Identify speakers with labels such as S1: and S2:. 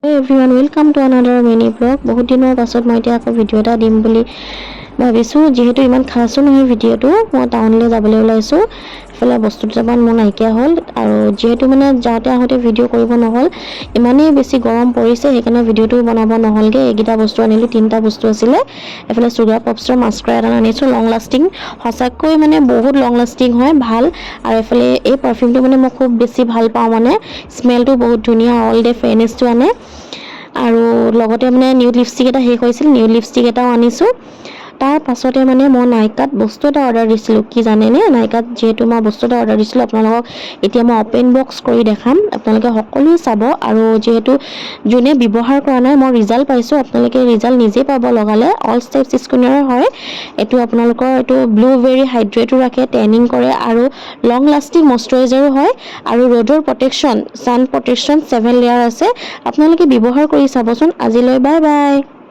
S1: Hey everyone, welcome to another mini vlog. বহুত দিনৰ পাছত মই এতিয়া আকৌ ভিডিঅ' এটা দিম বুলি ভাবিছোঁ। যিহেতু ইমান খাসো নহয় ভিডিঅ'টো, মই টাউনলৈ যাবলৈ ওলাইছোঁ। এফালে বস্তু দুটামান মোৰ নাইকিয়া হ'ল আৰু যিহেতু মানে যাওঁতে আহোঁতে ভিডিঅ' কৰিব নহ'ল, ইমানেই বেছি গৰম পৰিছে সেইকাৰণে ভিডিঅ'টো বনাব নহ'লগৈ। এইকেইটা বস্তু আনিলোঁ, 3টা বস্তু আছিলে। এফালে চুগাৰ পপছৰ মাস্কাৰা এটা আনিছোঁ, লং লাষ্টিং, সঁচাকৈ মানে বহুত লং লাষ্টিং হয়, ভাল। আৰু এফালে এই পাৰফিউমটো মানে মই খুব বেছি ভাল পাওঁ, মানে স্মেলটো বহুত ধুনীয়া। অল ডে ফ্ৰেগ্ৰেন্সটো আনে আৰু লগতে মানে নিউড লিপষ্টিক এটা শেষ হৈছিল, নিউড লিপষ্টিক এটাও আনিছোঁ। তাৰ পাছতে মানে মই নাইকাত বস্তু এটা অৰ্ডাৰ দিছিলোঁ। কি জানেনে, নাইকাত যিহেতু মই বস্তু এটা অৰ্ডাৰ দিছিলোঁ, আপোনালোকক এতিয়া মই অপেন বক্স কৰি দেখাম। আপোনালোকে সকলোৱে চাব আৰু যিহেতু যোনে ব্যৱহাৰ কৰা নাই, মই ৰিজাল্ট পাইছোঁ, আপোনালোকে ৰিজাল্ট নিজে পাব লগালে। অল ষ্টেপ স্কিনৰ হয় এইটো। আপোনালোকৰ এইটো ব্লুবেৰী হাইড্ৰেটো ৰাখে, টেনিং কৰে আৰু লং লাষ্টিং মইশ্চাৰাইজাৰো হয় আৰু ৰ'দৰ প্ৰটেকশ্যন, ছান প্ৰটেকশ্যন 7 লেয়াৰ আছে। আপোনালোকে ব্যৱহাৰ কৰি চাবচোন। আজিলৈ বাই বাই।